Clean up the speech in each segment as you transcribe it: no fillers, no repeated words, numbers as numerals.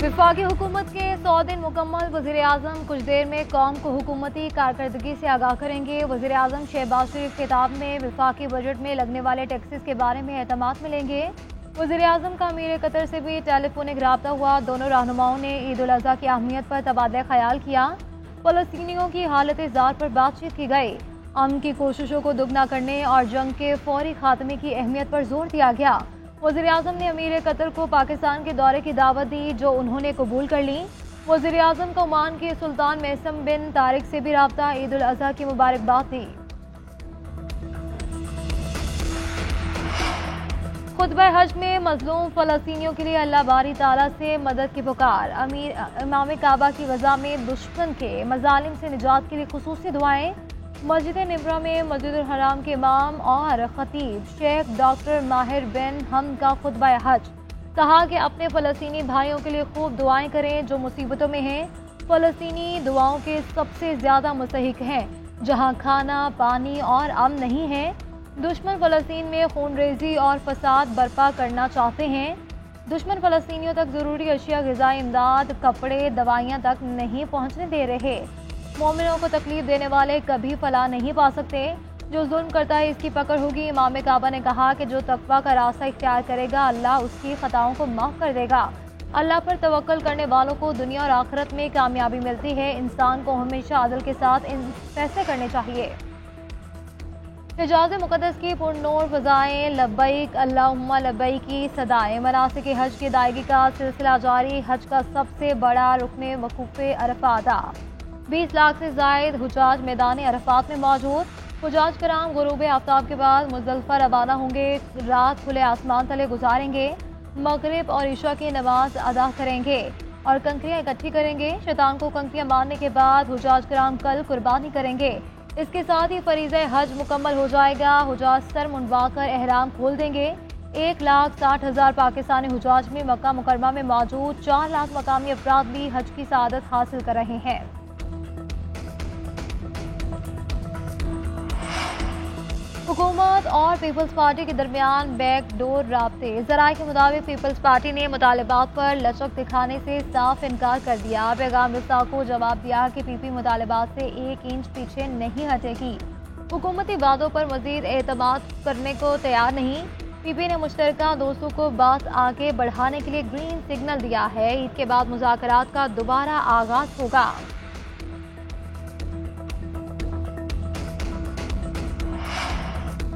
वफाकी हुकूमत के 100 दिन मुकम्मल। वज़ीर आज़म कुछ देर में कौम को हुकूमती कारकर्दगी से आगाह करेंगे। वज़ीर आज़म शहबाज शरीफ खिताब में वफाकी बजट में लगने वाले टैक्सेस के बारे में एहतमाद मिलेंगे। वज़ीर आज़म का अमीर कतर से भी टेलीफोनिक रब्ता हुआ। दोनों रहनुमाओं ने ईद उल अज़हा की अहमियत पर तबादला ख्याल किया। फ़लस्तीनियों की हालत ज़ार पर बातचीत की गई। अमन की कोशिशों को दुगना करने और जंग के फौरी खात्मे की अहमियत पर जोर दिया गया। वज़ीर आज़म ने अमीर कतर को पाकिस्तान के दौरे की दावत दी, जो उन्होंने कबूल कर ली। वज़ीर आज़म को ओमान के सुल्तान मैसम बिन तारिक से भी रब्ता, ईद उल अज़हा की मुबारकबाद दी। खुतबा हज में मजलूम फ़लस्तीनियों के लिए अल्लाह बारी ताला से मदद की पुकार। इमाम काबा की ग़ज़ा में दुश्मन के मज़ालिम से निजात के लिए खुसूसी दुआएं। मस्जिद निब्रा में मस्जिदुल हराम के इमाम और खतीब शेख डॉक्टर माहिर बिन हमद का खुतबा हज। कहा कि अपने फ़लस्तीनी भाइयों के लिए खूब दुआएं करें जो मुसीबतों में हैं। फ़लस्तीनी दुआओं के सबसे ज़्यादा मुस्तहिक हैं, जहां खाना, पानी और अमन नहीं है। दुश्मन फ़लस्तीन में खूनरेज़ी और फसाद बर्पा करना चाहते हैं। दुश्मन फ़लस्तीनियों तक ज़रूरी अशिया, ग़िज़ाई इमदाद, कपड़े, दवाइयाँ तक नहीं पहुँचने दे रहे। मोमिनों को तकलीफ देने वाले कभी फलाह नहीं पा सकते। जो जुल्म करता है इसकी पकड़ होगी। इमाम काबा ने कहा कि जो तकवा का रास्ता इख्तियार करेगा, अल्लाह उसकी खताओं को माफ़ कर देगा। अल्लाह पर तवक्कल करने वालों को दुनिया और आखिरत में कामयाबी मिलती है। इंसान को हमेशा अदल के साथ फैसले करने चाहिए। हिजाज़ मुक़द्दस की पुरनूर फ़ज़ाएं, लब्बैक अल्लाहुम्मा लब्बैक की सदाएं। मनासिक हज की अदायगी का सिलसिला जारी। हज का सबसे बड़ा रुकन वक़ूफ़ अरफ़ात अदा। 20 लाख से ज़ायद हुजाज मैदान अरफात में मौजूद। हुजाज कराम गुरूब आफ्ताब के बाद मुज़दलिफ़ा रवाना होंगे। रात खुले आसमान तले गुजारेंगे। मगरिब और इशा की नमाज अदा करेंगे और कंकरियाँ इकट्ठी करेंगे। शैतान को कंकरियाँ मारने के बाद हुजाज कराम कल कुर्बानी करेंगे। इसके साथ ही फरीज़े हज मुकम्मल हो जाएगा। हुजाज सर मुंडवा कर एहराम खोल देंगे। 1,60,000 पाकिस्तानी हुजाज में मक्का मुकरमा में मौजूद। 4 लाख मकामी अफराद भी हज की सआदत हासिल कर रहे हैं। हुकूमत और पीपल्स पार्टी के दरमियान बैकडोर राब्ते। ज़राए के मुताबिक पीपल्स पार्टी ने मुतालबात पर लचक दिखाने से साफ इनकार कर दिया। पैगाम रसा को जवाब दिया कि पीपी मुतालबात से 1 इंच पीछे नहीं हटेगी। हुकूमती वादों पर मजीद एतमाद करने को तैयार नहीं। पीपी ने मुश्तरका दोस्तों को बात आगे बढ़ाने के लिए ग्रीन सिग्नल दिया है। ईद के बाद मुज़ाकरात का दोबारा आगाज होगा।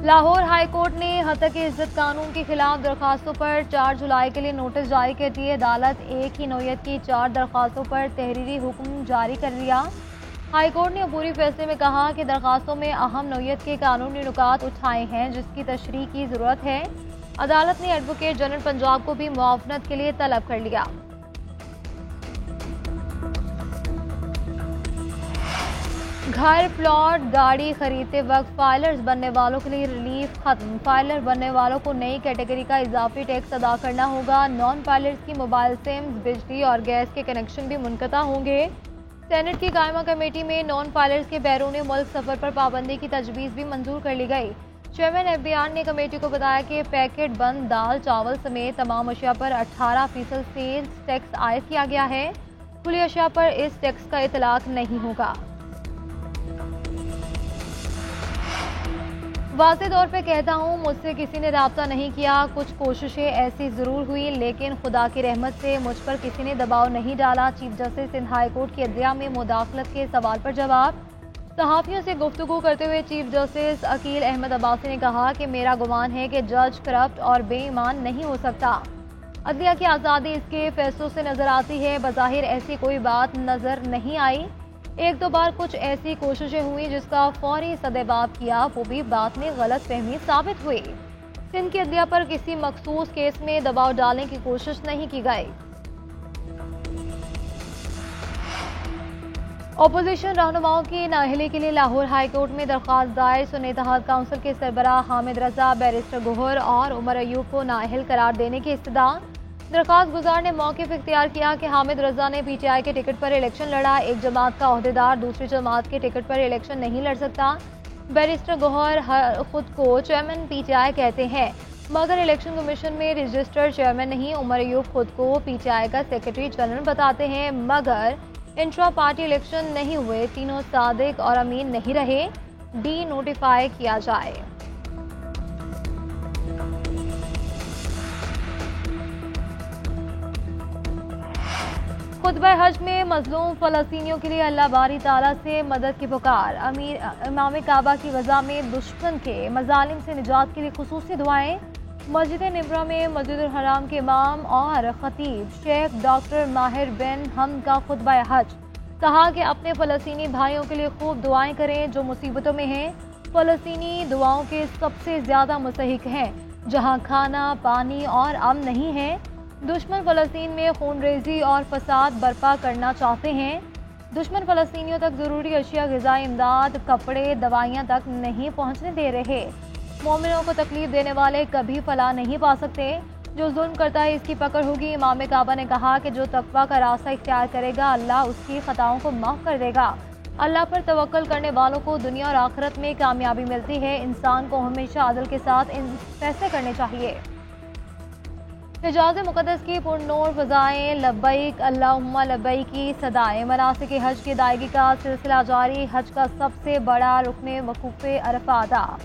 लाहौर हाई कोर्ट ने हतक इज्जत कानून के खिलाफ दरखास्तों पर 4 जुलाई के लिए नोटिस जारी कर दिए। अदालत एक ही नौयत की 4 दरखास्तों पर तहरीरी हुक्म जारी कर दिया। हाई कोर्ट ने अबूरी फैसले में कहा कि दरखास्तों में अहम नौयत के कानूनी नुकात उठाए हैं जिसकी तशरीह की जरूरत है। अदालत ने एडवोकेट जनरल पंजाब को भी मुआवनत के लिए तलब कर लिया। घर, प्लॉट, गाड़ी खरीदते वक्त फाइलर्स बनने वालों के लिए रिलीफ खत्म। फाइलर बनने वालों को नई कैटेगरी का इजाफी टैक्स अदा करना होगा। नॉन फाइलर्स की मोबाइल सिम, बिजली और गैस के कनेक्शन भी मुनक़ता होंगे। सेनेट की कायमा कमेटी में नॉन फाइलर्स के बैरून मुल्क सफर पर पाबंदी की तजवीज़ भी मंजूर कर ली गई। चेयरमैन FBI ने कमेटी को बताया कि पैकेट बंद दाल, चावल समेत तमाम अशिया पर 18% सेल्स टैक्स आयद किया गया है। खुली अशिया पर इस टैक्स का इतलाक नहीं होगा। वाज़ेह तौर पे कहता हूँ, मुझसे किसी ने राब्ता नहीं किया। कुछ कोशिशें ऐसी ज़रूर हुई, लेकिन खुदा की रहमत से मुझ पर किसी ने दबाव नहीं डाला। Chief justice Sindh high court की अदलिया में मुदाखलत के सवाल पर जवाब। सहाफ़ियों से गुफ्तगू करते हुए चीफ जस्टिस अकील अहमद अब्बासी ने कहा कि मेरा गुमान है कि जज करप्ट और बेईमान नहीं हो सकता। अदलिया की आज़ादी इसके फैसलों से नजर आती है। बज़ाहिर ऐसी कोई बात नजर नहीं आई। 1-2 बार कुछ ऐसी कोशिशें हुई जिसका फौरी सदेबाब किया, वो भी बाद में गलत फहमी साबित हुई। सिंध की अदलिया पर किसी मखसूस केस में दबाव डालने की कोशिश नहीं की गई। अपोजिशन रहनुमाओं की नाअहली के लिए लाहौर हाई कोर्ट में दरख्वास्त दायर। सुन्नी इत्तेहाद काउंसिल के सरबराह हामिद रजा, बैरिस्टर गोहर और उमर अयूब को नाअहल करार देने की इस्तदा। दरख्वास्त गुजार ने मौक़िफ़ इख्तियार किया कि हामिद रजा ने PTI के टिकट पर इलेक्शन लड़ा। एक जमात का ओहदेदार दूसरी जमात के टिकट पर इलेक्शन नहीं लड़ सकता। बैरिस्टर गोहर खुद को चेयरमैन PTI कहते हैं। मगर इलेक्शन कमीशन में रजिस्टर्ड चेयरमैन नहीं। उमर अयूब खुद को पीटीआई का सेक्रेटरी जनरल बताते हैं, मगर इंट्रा पार्टी इलेक्शन नहीं हुए। तीनों सादिक और अमीन नहीं रहे। डी नोटिफाई किया जाए। खुतबा हज में मजलूम फलस्तीनियों के लिए अल्लाह बारी ताला से मदद की पुकार। इमाम काबा की गजा में दुश्मन के मजालिम से निजात के लिए खुसूसी दुआएं। मस्जिद निब्रा में मस्जिदुल हराम के इमाम और खतीब शेख डॉक्टर माहिर बिन हमद का खुतबा हज। कहा कि अपने फलस्तीनी भाइयों के लिए खूब दुआएं करें जो मुसीबतों में हैं। फलस्तीनी दुआओं के सबसे ज्यादा मुस्तहिक हैं जहां खाना, पानी और अमन नहीं है। दुश्मन फलस्तीन में खूनरेजी और फसाद बर्पा करना चाहते हैं। दुश्मन फलस्तीनियों तक जरूरी अशिया, ग़िज़ाई इमदाद, कपड़े, दवाइयाँ तक नहीं पहुँचने दे रहे। मोमिनों को तकलीफ देने वाले कभी फलाह नहीं पा सकते। जो जुल्म करता है इसकी पकड़ होगी। इमाम काबा ने कहा कि जो तकवा का रास्ता इख्तियार करेगा अल्लाह उसकी खताओं को माफ़ कर देगा। अल्लाह पर तवक्कल करने वालों को दुनिया और आखिरत में कामयाबी मिलती है। इंसान को हमेशा अदल के साथ फैसले करने चाहिए। हिजाज़ मुक़द्दस की पुरनूर फ़ज़ाएं, लब्बैक अल्लाहुम्मा लब्बैक की सदाएं। मनासिक हज की अदायगी का सिलसिला जारी। हज का सबसे बड़ा रुकन वक़ूफ़ अरफ़ात अदा।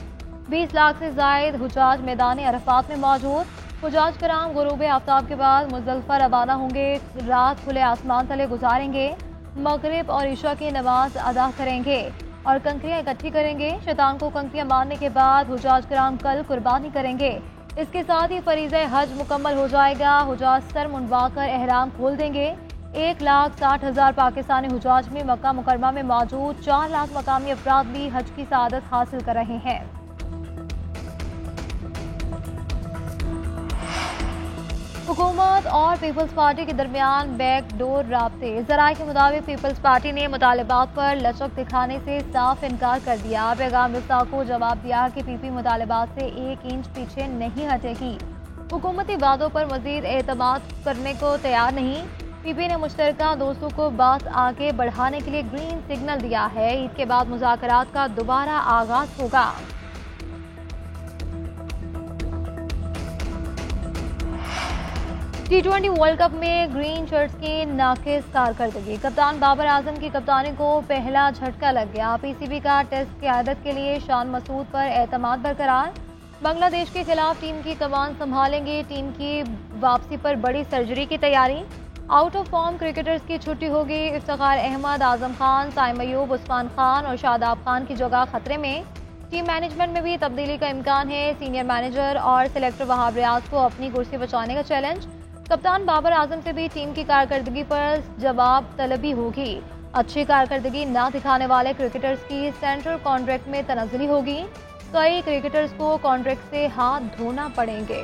20 लाख से ज़ायद हुजाज मैदान अरफ़ात में मौजूद। हुजाज कराम गुरूब आफ्ताब के बाद मुज़दलिफ़ा रवाना होंगे। रात खुले आसमान तले गुजारेंगे। मगरिब और इशा की नमाज अदा करेंगे और कंकरियाँ इकट्ठी करेंगे। शैतान को कंकरियाँ मारने के बाद हुजाज कराम कल कुर्बानी करेंगे। इसके साथ ही फरीज़े हज मुकम्मल हो जाएगा। हुजाज सर मुंडवा कर एहराम खोल देंगे। 1,60,000 पाकिस्तानी हुजाज में मक्का मुकरमा में मौजूद। 4 लाख मकामी अफराद भी हज की सआदत हासिल कर रहे हैं। हुकूमत और पीपल्स पार्टी के दरमियान बैकडोर राब्ते। ज़राए के मुताबिक पीपल्स पार्टी ने मुतालबात पर लचक दिखाने से साफ इनकार कर दिया। पैगाम रसा को जवाब दिया कि पीपी मुतालबात से 1 इंच पीछे नहीं हटेगी। हुकूमती वादों पर मजीद एतमाद करने को तैयार नहीं। पीपी ने मुश्तरका दोस्तों को बात आगे बढ़ाने के लिए ग्रीन सिग्नल दिया है। ईद के बाद मुज़ाकरात का दोबारा आगाज होगा। T20 वर्ल्ड कप में ग्रीन शर्ट्स की नाकिस कारकर्दगी। कप्तान बाबर आजम की कप्तानी को पहला झटका लग गया। पीसीबी का टेस्ट क़यादत के लिए शान मसूद पर एतमाद बरकरार। बांग्लादेश के खिलाफ टीम की कमान संभालेंगे। टीम की वापसी पर बड़ी सर्जरी की तैयारी। आउट ऑफ फॉर्म क्रिकेटर्स की छुट्टी होगी। इफ्तिखार अहमद, आजम खान, साइम अयूब, उस्मान खान और शादाब खान की जगह खतरे में। टीम मैनेजमेंट में भी तब्दीली का इम्कान है। सीनियर मैनेजर और सिलेक्टर वहाब रियाज को अपनी कुर्सी बचाने का चैलेंज। कप्तान बाबर आजम से भी टीम की कारकर्दगी पर जवाब तलबी होगी। अच्छी कारकर्दगी न दिखाने वाले क्रिकेटर्स की सेंट्रल कॉन्ट्रैक्ट में तनज़्ज़ुली होगी। कई क्रिकेटर्स को कॉन्ट्रैक्ट से हाथ धोना पड़ेंगे।